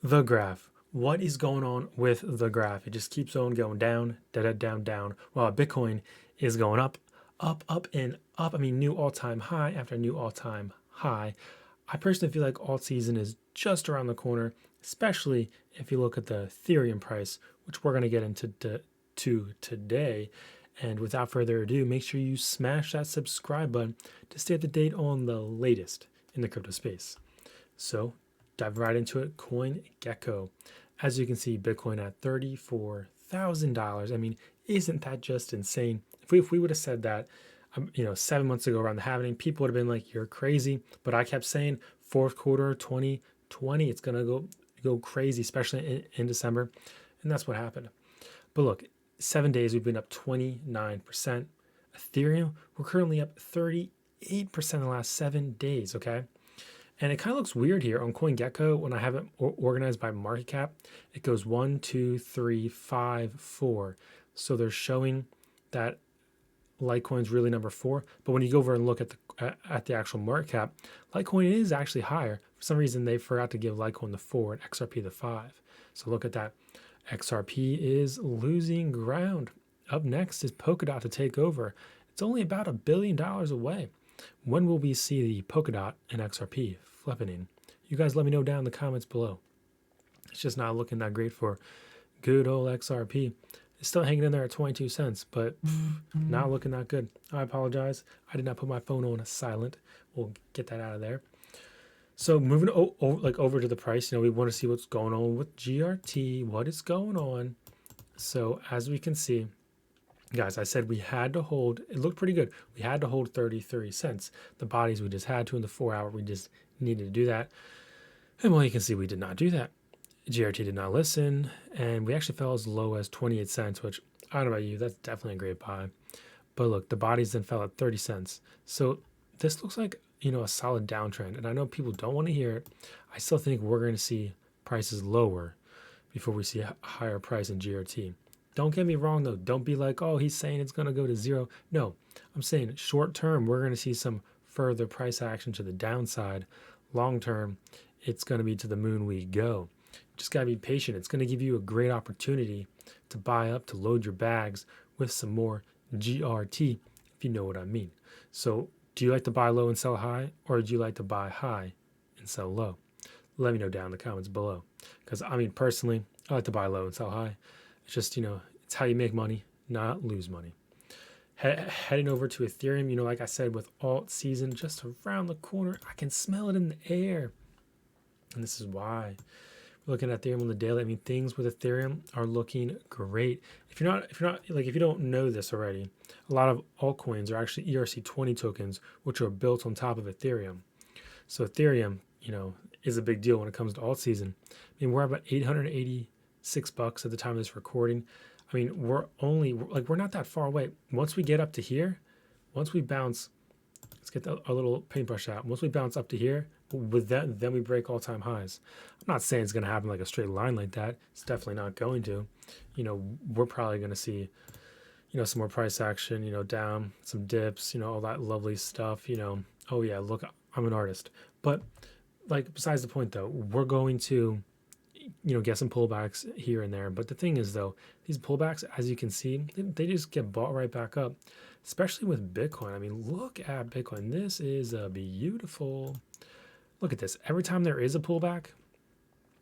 The graph. What is going on with the graph? It just keeps on going down, down, down, down. While Bitcoin is going up, up, up, and up. I mean, new all-time high after new all-time high. I personally feel like alt season is just around the corner, especially if you look at the Ethereum price, which we're going to get into today. And without further ado, make sure you smash that subscribe button to stay up to date on the latest in the crypto space. So dive right into it. CoinGecko. As you can see, Bitcoin at $34,000. I mean, isn't that just insane? If we would have said that, 7 months ago around the halving, people would have been like, "You're crazy." But I kept saying, fourth quarter 2020, it's gonna go crazy, especially in December, and that's what happened. But look, 7 days we've been up 29%. Ethereum, we're currently up 38% in the last 7 days. Okay. And it kind of looks weird here on CoinGecko when I have it organized by market cap. It goes 1, 2, 3, 5, 4. So they're showing that Litecoin's really number 4. But when you go over and look at the actual market cap, Litecoin is actually higher. For some reason, they forgot to give Litecoin the 4 and XRP the 5. So look at that. XRP is losing ground. Up next is Polkadot to take over. It's only about $1 billion away. When will we see the Polkadot and XRP flipping in? You guys let me know down in the comments below. It's just not looking that great for good old XRP. It's still hanging in there at 22 cents, but not looking that good. I apologize. I did not put my phone on silent. We'll get that out of there. So moving over to the price, we want to see what's going on with GRT, what is going on. So as we can see, guys, I said we had to hold, it looked pretty good. We had to hold 33 cents. The bodies we just had to in the 4 hour, we just needed to do that. And well, you can see we did not do that. GRT did not listen, and we actually fell as low as 28 cents, which I don't know about you, that's definitely a great buy. But look, the bodies then fell at 30 cents. So this looks like, a solid downtrend. And I know people don't want to hear it. I still think we're going to see prices lower before we see a higher price in GRT. Don't get me wrong, though. Don't be like, oh, he's saying it's going to go to zero. No, I'm saying short term, we're going to see some further price action to the downside. Long term, it's going to be to the moon we go. Just got to be patient. It's going to give you a great opportunity to buy up, to load your bags with some more GRT, if you know what I mean. So do you like to buy low and sell high, or do you like to buy high and sell low? Let me know down in the comments below. Because, personally, I like to buy low and sell high. It's just, it's how you make money, not lose money. Heading over to Ethereum, like I said, with alt season just around the corner, I can smell it in the air. And this is why. Looking at Ethereum on the daily, things with Ethereum are looking great. If you don't know this already, a lot of altcoins are actually ERC20 tokens, which are built on top of Ethereum. So Ethereum, is a big deal when it comes to alt season. We're about $886 at the time of this recording. We're not that far away. Once we get up to here, once we bounce, let's get a little paintbrush out. Once we bounce up to here, with that, then we break all-time highs. I'm not saying it's going to happen like a straight line like that. It's definitely not going to. We're probably going to see, some more price action, down, some dips, all that lovely stuff, oh yeah, look, I'm an artist. But besides the point though, we're going to, get some pullbacks here and there. But the thing is though, these pullbacks, as you can see, they just get bought right back up, especially with Bitcoin. Look at Bitcoin. This is a beautiful... Look at this. Every time there is a pullback,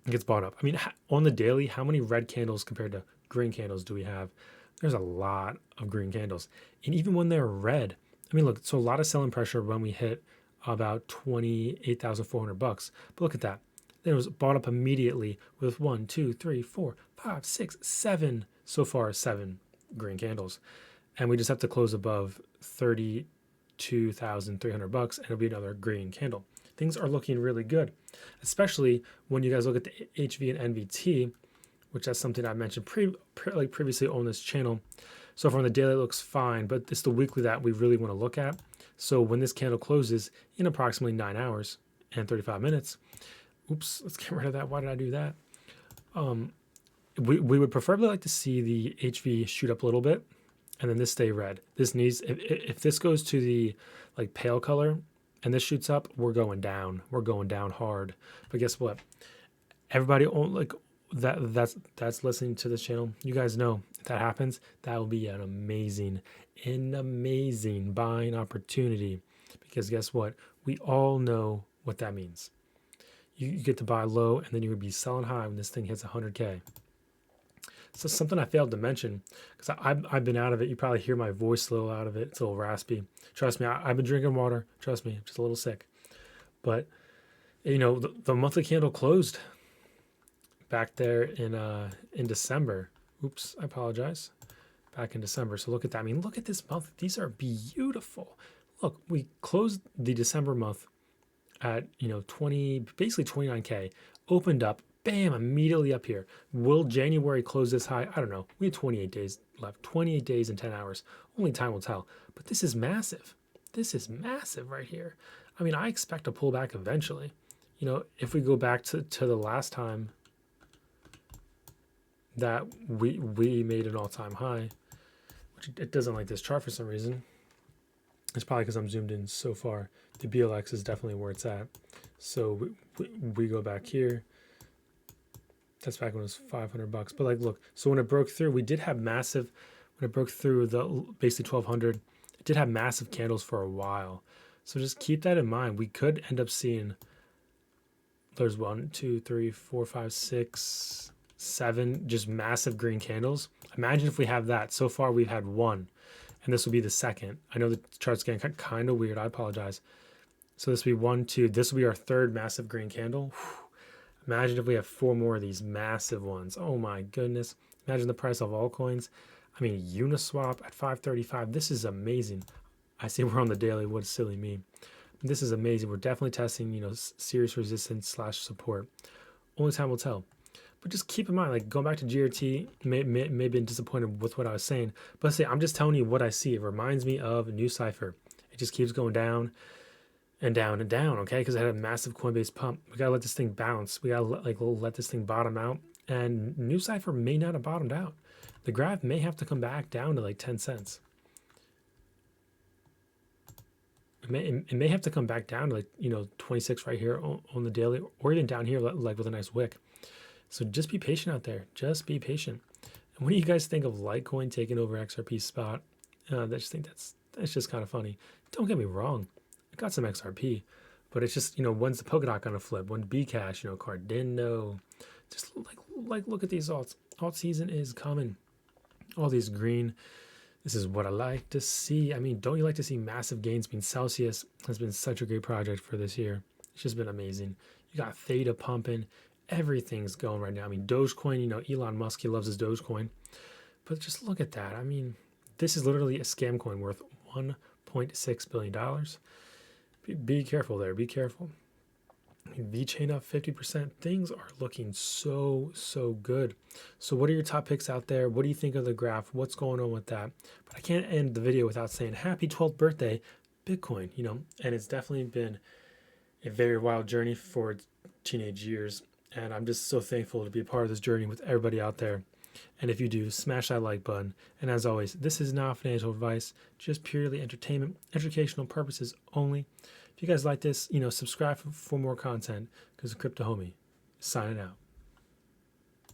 it gets bought up. On the daily, how many red candles compared to green candles do we have? There's a lot of green candles. And even when they're red, look, so a lot of selling pressure when we hit about $28,400. But look at that. Then it was bought up immediately with 1, 2, 3, 4, 5, 6, 7, so far 7 green candles. And we just have to close above $32,300 and it'll be another green candle. Things are looking really good, especially when you guys look at the HV and NVT, which is something I mentioned previously on this channel. So from the daily, it looks fine, but it's the weekly that we really want to look at. So when this candle closes in approximately 9 hours and 35 minutes, oops, let's get rid of that. Why did I do that? We would preferably like to see the HV shoot up a little bit and then this stay red. This needs, if this goes to the pale color, and this shoots up, we're going down. We're going down hard. But guess what? Everybody like that's listening to this channel. You guys know if that happens, that will be an amazing buying opportunity. Because guess what? We all know what that means. You get to buy low, and then you're gonna be selling high when this thing hits 100K. So something I failed to mention, because I've been out of it. You probably hear my voice a little out of it. It's a little raspy. Trust me, I've been drinking water. Trust me, I'm just a little sick. But the monthly candle closed back there in December. Oops, I apologize. Back in December. So look at that. I mean, look at this month. These are beautiful. Look, we closed the December month at basically 29K. Opened up, bam, immediately up here. Will January close this high? I don't know. We have 28 days left. 28 days and 10 hours. Only time will tell. But this is massive. This is massive right here. I mean, I expect a pullback eventually. If we go back to the last time that we made an all-time high, which it doesn't like this chart for some reason. It's probably because I'm zoomed in so far. The BLX is definitely where it's at. So we go back here. That's back when it was $500. But like, look, so when it broke through, we did have massive, when it broke through the basically 1200, it did have massive candles for a while. So just keep that in mind. We could end up seeing, there's 1, 2, 3, 4, 5, 6, 7, just massive green candles. Imagine if we have that. So far we've had one, and this will be the second. I know the chart's getting kind of weird. I apologize. So this will be 1, 2. This will be our third massive green candle. Whew. Imagine if we have 4 more of these massive ones. Oh my goodness. Imagine the price of altcoins. I mean, Uniswap at 535. This is amazing. I see we're on the daily. What a silly me. This is amazing. We're definitely testing, serious resistance / support. Only time will tell. But just keep in mind, like going back to GRT, may been disappointed with what I was saying. But I'm just telling you what I see. It reminds me of a new cipher. It just keeps going down and down and down, okay? Because it had a massive Coinbase pump. We gotta let this thing bounce. We gotta let this thing bottom out. And new cipher may not have bottomed out. The graph may have to come back down to like 10 cents. It may have to come back down to like 26 right here on the daily, or even down here like with a nice wick. So just be patient out there. Just be patient. And what do you guys think of Litecoin taking over XRP's spot? I just think that's just kind of funny. Don't get me wrong. I got some XRP, but it's just, when's the Polkadot gonna flip? When Bcash, Cardano. Just like look at these alts. Alt season is coming. All these green. This is what I like to see. I mean, don't you like to see massive gains? I mean, Celsius has been such a great project for this year. It's just been amazing. You got Theta pumping. Everything's going right now. I mean, Dogecoin, Elon Musk, he loves his Dogecoin. But just look at that. I mean, this is literally a scam coin worth $1.6 billion. Be careful there. Be careful. I mean, VeChain up 50%. Things are looking so good. So what are your top picks out there? What do you think of the graph? What's going on with that? But I can't end the video without saying happy 12th birthday, Bitcoin, and it's definitely been a very wild journey for teenage years. And I'm just so thankful to be a part of this journey with everybody out there. And if you do, smash that like button. And as always, this is not financial advice, just purely entertainment, educational purposes only. If you guys like this, subscribe for more content, because the Crypto Homie is signing out.